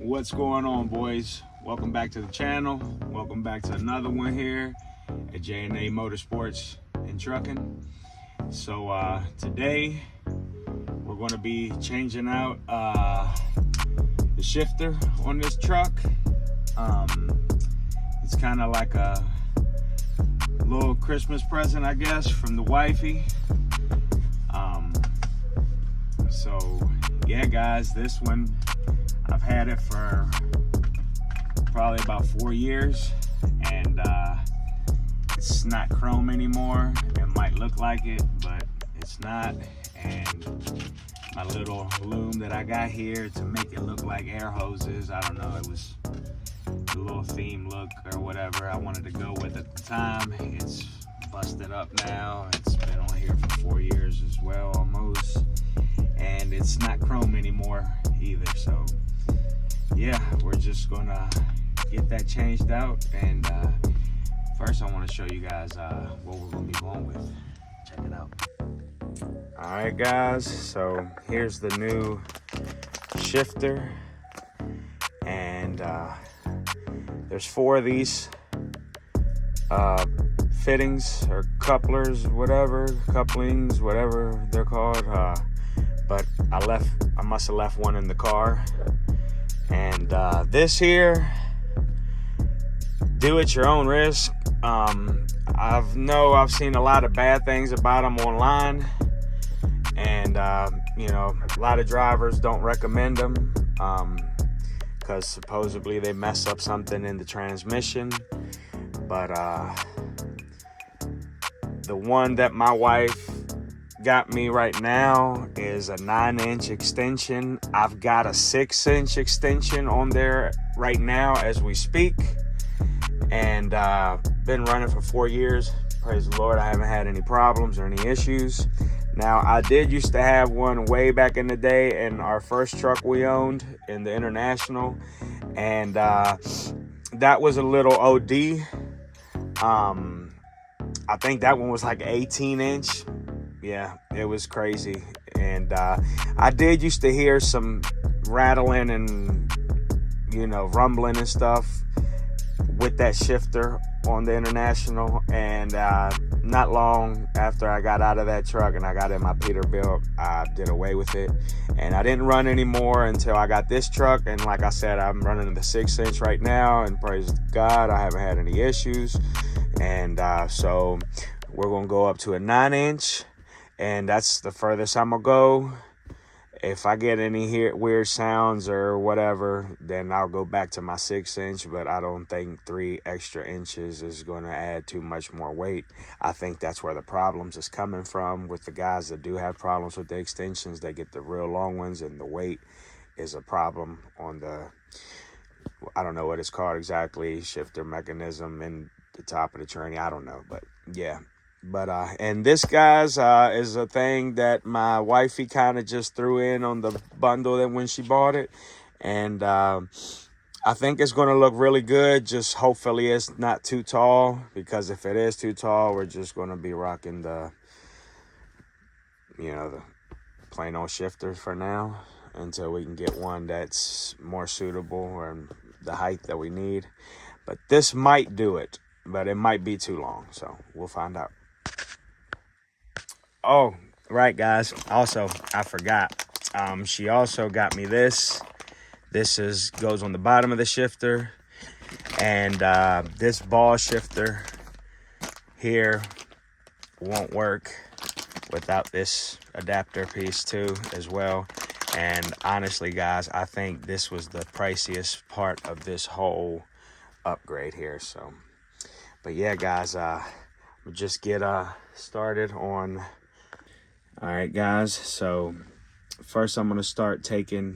What's going on, boys? Welcome back to the channel. Welcome back to another one here at J&A Motorsports and Trucking. So today we're going to be changing out the shifter on this truck. It's kind of like a little Christmas present, I guess, from the wifey. So yeah, guys, this one I've had it for probably about 4 years, and it's not chrome anymore. It might look like it, but it's not. And my little loom that I got here to make it look like air hoses, I don't know, it was a little theme look or whatever I wanted to go with at the time. It's busted up now. It's been on here for 4 years as well, almost, and it's not chrome anymore either. So yeah, we're just gonna get that changed out, and first I want to show you guys what we're gonna be going with. Check it out. All right, guys, so here's the new shifter, and there's 4 of these fittings or couplers, couplings, whatever they're called, but I must have left one in the car. And this here, do at your own risk. I've seen a lot of bad things about them online, and you know, a lot of drivers don't recommend them because supposedly they mess up something in the transmission. But the one that my wife got me right now is a 9-inch extension. I've got a 6-inch extension on there right now as we speak, and been running for 4 years. Praise the Lord, I haven't had any problems or any issues. Now, I did used to have one way back in the day in our first truck we owned in the International, and that was a little OD. I think that one was like 18-inch. Yeah, it was crazy. And I did used to hear some rattling and, you know, rumbling and stuff with that shifter on the International. And not long after I got out of that truck and I got in my Peterbilt, I did away with it. And I didn't run anymore until I got this truck. And like I said, I'm running the 6-inch right now, and praise God, I haven't had any issues. And so we're going to go up to a 9-inch. And that's the furthest I'm gonna go. If I get any weird sounds or whatever, then I'll go back to my 6-inch. But I don't think 3 extra inches is gonna add too much more weight. I think that's where the problems is coming from with the guys that do have problems with the extensions. They get the real long ones, and the weight is a problem on the, I don't know what it's called exactly, shifter mechanism in the top of the tranny. I don't know, but yeah. But and this, guys, is a thing that my wifey kind of just threw in on the bundle that when she bought it, and I think it's going to look really good. Just hopefully it's not too tall, because if it is too tall, we're just going to be rocking the, you know, the plain old shifter for now until we can get one that's more suitable or the height that we need. But this might do it, but it might be too long, so we'll find out. Oh, right, guys. Also, I forgot. She also got me this. This goes on the bottom of the shifter. And this ball shifter here won't work without this adapter piece too as well. And honestly, guys, I think this was the priciest part of this whole upgrade here. So, but yeah, guys, we'll just get started on. All right, guys, so first I'm going to start taking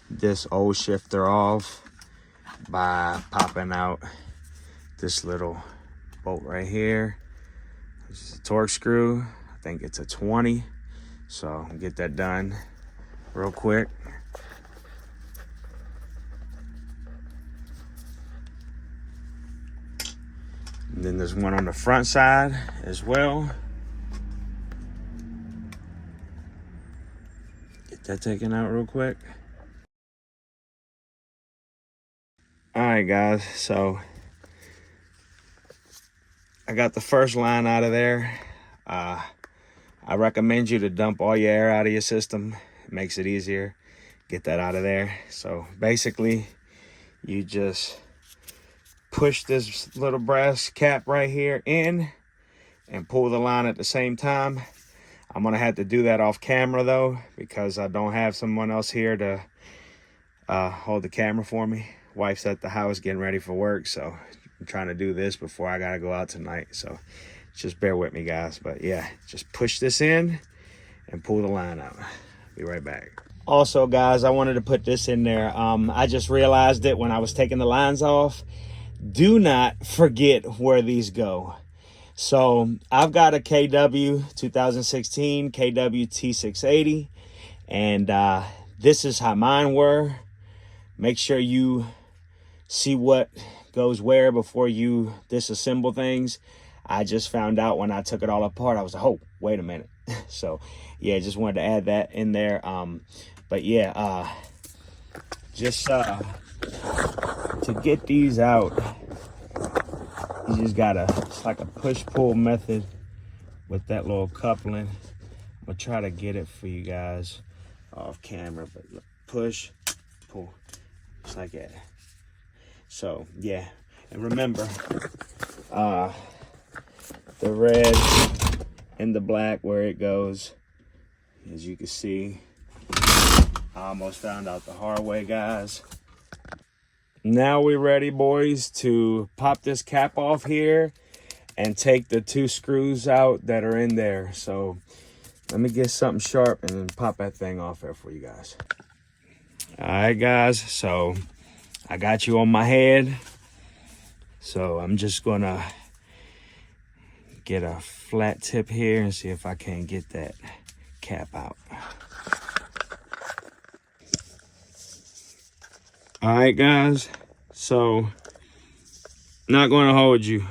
this old shifter off by popping out this little bolt right here. This is a torque screw. I think it's a 20, so I'll get that done real quick. And then there's one on the front side as well. Get that taken out real quick. All right, guys, so I got the first line out of there. I recommend you to dump all your air out of your system. It makes it easier. Get that out of there. So basically, you just push this little brass cap right here in and pull the line at the same time. I'm gonna have to do that off camera though, because I don't have someone else here to hold the camera for me. Wife's at the house getting ready for work, so I'm trying to do this before I gotta go out tonight. So just bear with me, guys. But yeah, just push this in and pull the line out. Be right back. Also, guys, I wanted to put this in there. I just realized it when I was taking the lines off. Do not forget where these go. So I've got a KW 2016 KW T680, and this is how mine were. Make sure you see what goes where before you disassemble things. I just found out when I took it all apart, I was like, oh, wait a minute. So yeah, just wanted to add that in there. But yeah, just to get these out, you just gotta, it's like a push-pull method with that little coupling. I'm gonna try to get it for you guys off camera, but look, push, pull, just like that. So yeah, and remember, the red and the black, where it goes, as you can see, I almost found out the hard way, guys. Now we're ready, boys, to pop this cap off here and take the 2 screws out that are in there. So let me get something sharp and then pop that thing off there for you guys. All right, guys, so I got you on my head. So I'm just gonna get a flat tip here and see if I can get that cap out. All right, guys, so not going to hold you.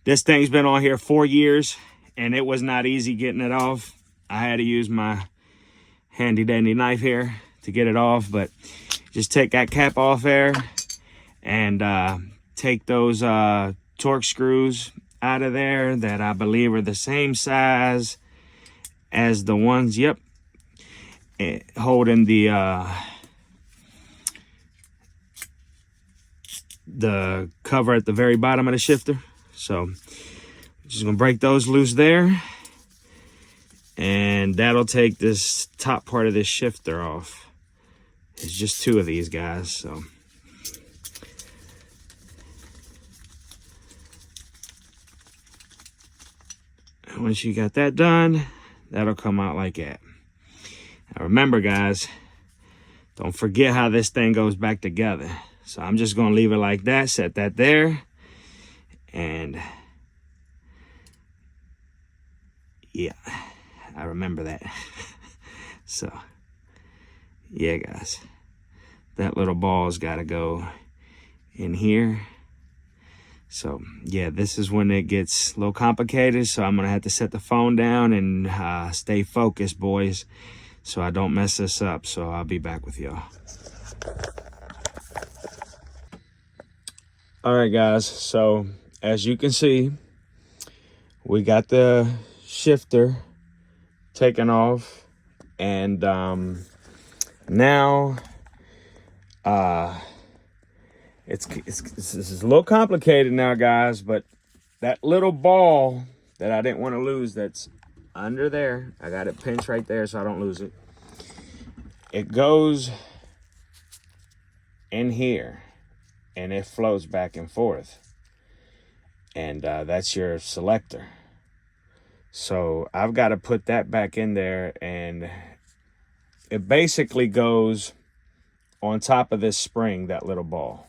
This thing's been on here 4 years, and it was not easy getting it off. I had to use my handy dandy knife here to get it off, but just take that cap off there and take those torque screws out of there that I believe are the same size as the ones, yep, holding the cover at the very bottom of the shifter. So just gonna break those loose there, and that'll take this top part of this shifter off. It's just 2 of these, guys. So once you got that done, that'll come out like that. Now remember, guys, don't forget how this thing goes back together. So I'm just gonna leave it like that, set that there, and yeah, I remember that. So yeah, guys, that little ball's gotta go in here. So yeah, this is when it gets a little complicated. So I'm gonna have to set the phone down and stay focused, boys, so I don't mess this up. So I'll be back with y'all. All right, guys, so as you can see, we got the shifter taken off, and now this is a little complicated now, guys, but that little ball that I didn't want to lose, that's under there, I got it pinched right there so I don't lose it. It goes in here and it flows back and forth, and that's your selector. So I've got to put that back in there, and it basically goes on top of this spring, that little ball.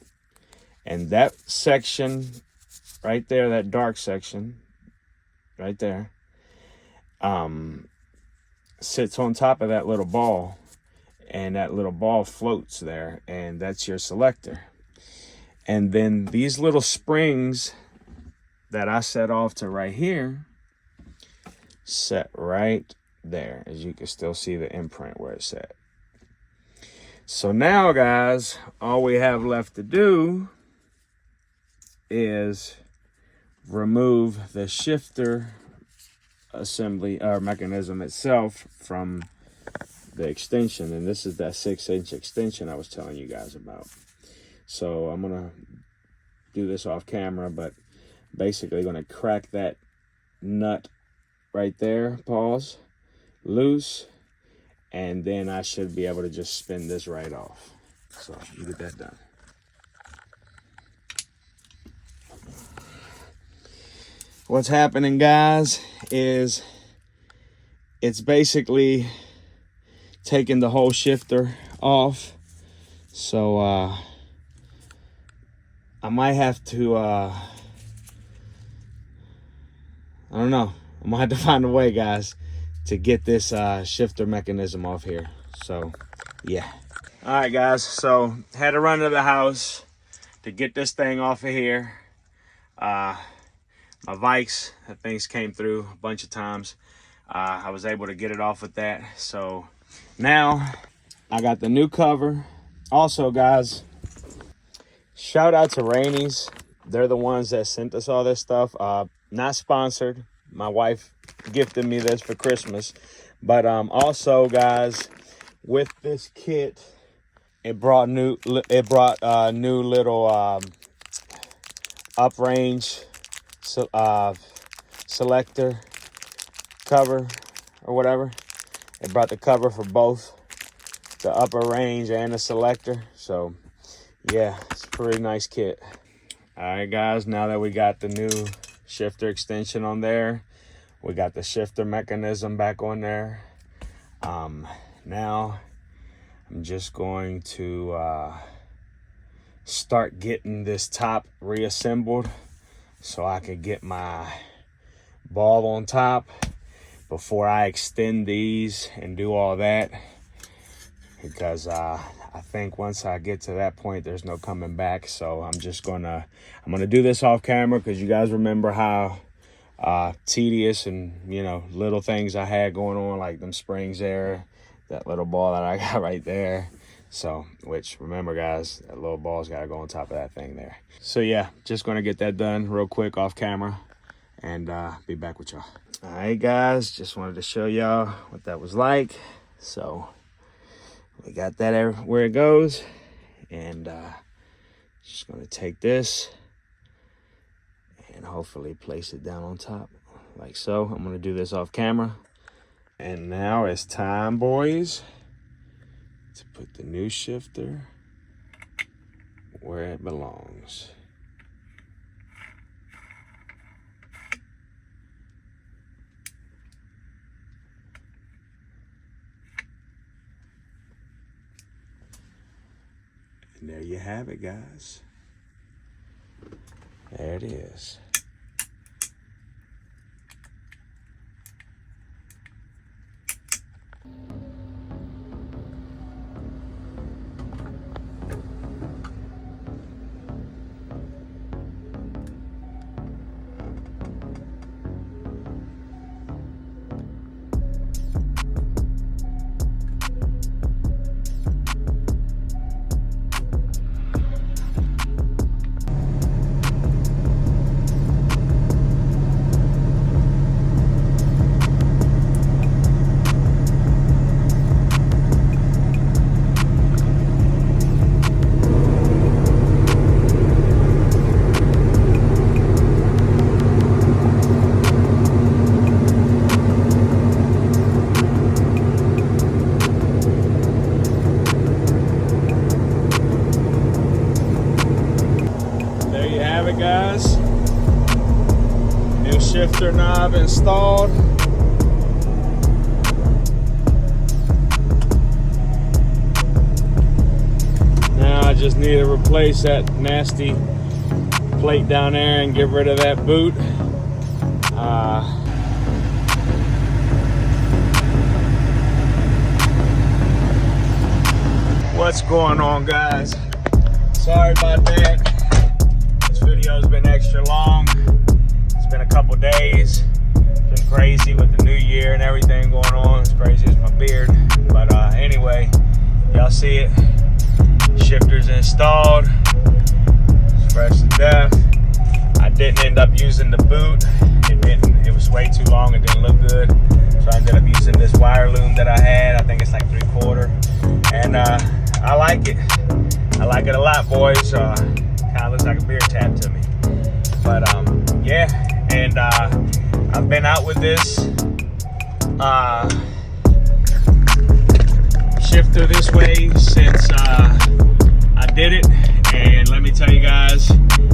And that section right there, that dark section right there, sits on top of that little ball, and that little ball floats there, and that's your selector. And then these little springs that I set off to right here, set right there, as you can still see the imprint where it's set. So now, guys, all we have left to do is remove the shifter assembly or mechanism itself from the extension. And this is that 6-inch extension I was telling you guys about. So I'm gonna do this off camera, but basically gonna crack that nut right there, pause, loose, and then I should be able to just spin this right off. So you get that done. What's happening, guys, is it's basically taking the whole shifter off. So I might have to I don't know, I might have to find a way, guys, to get this shifter mechanism off here. So yeah. All right, guys, so had to run to the house to get this thing off of here. My Vikes, that things came through a bunch of times. I was able to get it off with that. So now I got the new cover. Also, guys, shout out to Rainey's. They're the ones that sent us all this stuff. Not sponsored. My wife gifted me this for Christmas. But also, guys, with this kit, it brought new little uprange selector cover or whatever. It brought the cover for both the upper range and the selector. So yeah, it's a pretty nice kit. All right, guys, now that we got the new shifter extension on there, we got the shifter mechanism back on there. Now I'm just going to start getting this top reassembled so I could get my ball on top before I extend these and do all that, because I think once I get to that point, there's no coming back. So I'm gonna do this off camera, because you guys remember how tedious and, you know, little things I had going on, like them springs there, that little ball that I got right there. So, which, remember, guys, that little ball's got to go on top of that thing there. So yeah, just gonna get that done real quick off camera and be back with y'all. All right, guys, just wanted to show y'all what that was like. So we got that where it goes, and just gonna take this and hopefully place it down on top like so. I'm gonna do this off camera. And now it's time, boys, to put the new shifter where it belongs. And there you have it, guys. There it is. Guys, new shifter knob installed. Now I just need to replace that nasty plate down there and get rid of that boot. What's going on, guys? Sorry about that. Video's been extra long. It's been a couple days. It's been crazy with the new year and everything going on. It's crazy as my beard. But anyway, y'all see it. Shifter's installed. It's fresh to death. I didn't end up using the boot. It was way too long. It didn't look good. So I ended up using this wire loom that I had. I think it's like 3/4. And I like it. I like it a lot, boys. Kind of looks like a beer tap to me. But yeah, and I've been out with this shifter this way since I did it, and let me tell you guys,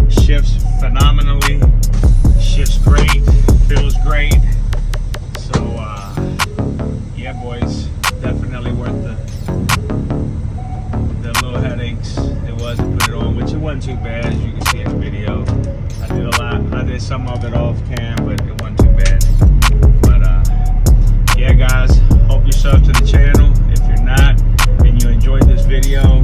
shifts phenomenally, shifts great, feels great. So yeah, boys, definitely worth the little headaches it was to put it on, which it wasn't too bad, as you can see in the video. I did a lot. I did some of it off cam, but it wasn't too bad. But yeah, guys, hope you're subbed to the channel. If you're not and you enjoyed this video,